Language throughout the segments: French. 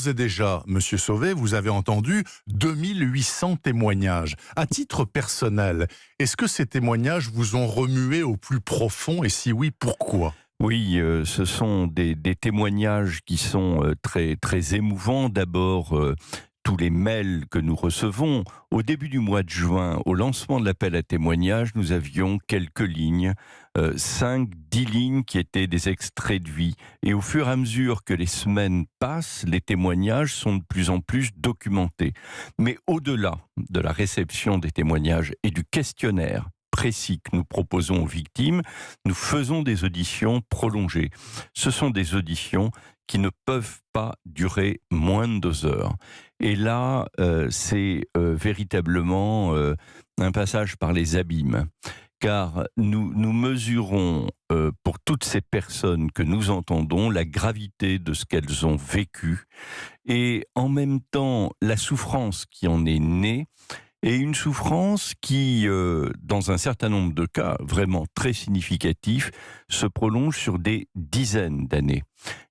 Et déjà, Monsieur Sauvé, vous avez entendu 2800 témoignages. À titre personnel, est-ce que ces témoignages vous ont remué au plus profond et si oui, pourquoi ? Oui, ce sont des témoignages qui sont très, très émouvants. D'abord, tous les mails que nous recevons. Au début du mois de juin, au lancement de l'appel à témoignages, nous avions quelques lignes, 5, 10 lignes qui étaient des extraits de vie. Et au fur et à mesure que les semaines passent, les témoignages sont de plus en plus documentés. Mais au-delà de la réception des témoignages et du questionnaire précis que nous proposons aux victimes, nous faisons des auditions prolongées. Ce sont des auditions qui ne peuvent pas durer moins de 2 heures. Et là, c'est véritablement un passage par les abîmes. Car nous mesurons pour toutes ces personnes que nous entendons la gravité de ce qu'elles ont vécu et en même temps la souffrance qui en est née. Et une souffrance qui, dans un certain nombre de cas vraiment très significatifs, se prolonge sur des dizaines d'années.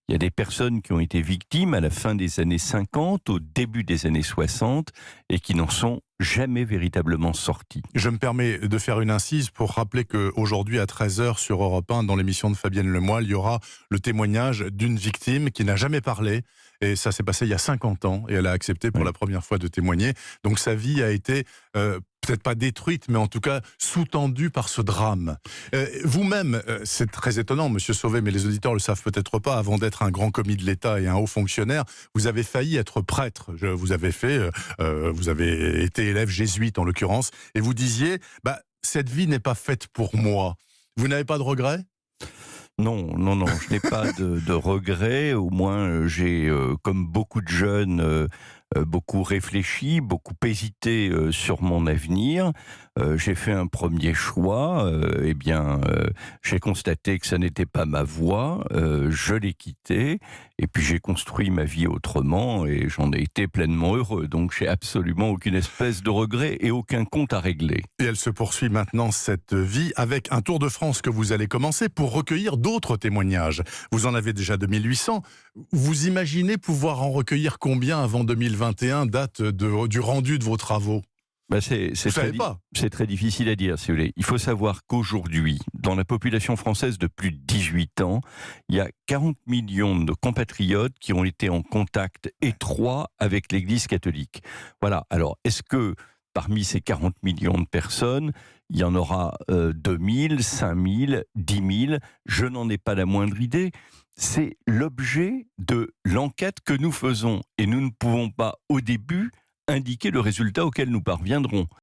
Il y a des personnes qui ont été victimes à la fin des années 50, au début des années 60, et qui n'en sont jamais véritablement sorties. Je me permets de faire une incise pour rappeler qu'aujourd'hui à 13h sur Europe 1, dans l'émission de Fabienne Lemoyle, il y aura le témoignage d'une victime qui n'a jamais parlé. Et ça s'est passé il y a 50 ans et elle a accepté pour la première fois de témoigner. Donc sa vie a été peut-être pas détruite, mais en tout cas sous-tendue par ce drame. Vous-même, c'est très étonnant, Monsieur Sauvé, mais les auditeurs le savent peut-être pas, avant d'être un grand commis de l'État et un haut fonctionnaire, vous avez failli être prêtre. Vous avez été élève jésuite en l'occurrence, et vous disiez, cette vie n'est pas faite pour moi. Vous n'avez pas de regrets ? Non, je n'ai pas de regrets. Au moins, j'ai, comme beaucoup de jeunes, beaucoup réfléchi, beaucoup hésité sur mon avenir. J'ai fait un premier choix. J'ai constaté que ça n'était pas ma voie. Je l'ai quitté. Et puis j'ai construit ma vie autrement et j'en ai été pleinement heureux. Donc j'ai absolument aucune espèce de regret et aucun compte à régler. Et elle se poursuit maintenant, cette vie, avec un tour de France que vous allez commencer pour recueillir d'autres témoignages. Vous en avez déjà 2800. Vous imaginez pouvoir en recueillir combien avant 2021, date du rendu de vos travaux ? C'est très difficile à dire, si vous voulez. Il faut savoir qu'aujourd'hui, dans la population française de plus de 18 ans, il y a 40 millions de compatriotes qui ont été en contact étroit avec l'Église catholique. Voilà. Alors, est-ce que parmi ces 40 millions de personnes, il y en aura 2000, 5000, 10 000 ? Je n'en ai pas la moindre idée. C'est l'objet de l'enquête que nous faisons. Et nous ne pouvons pas, au début, indiquer le résultat auquel nous parviendrons.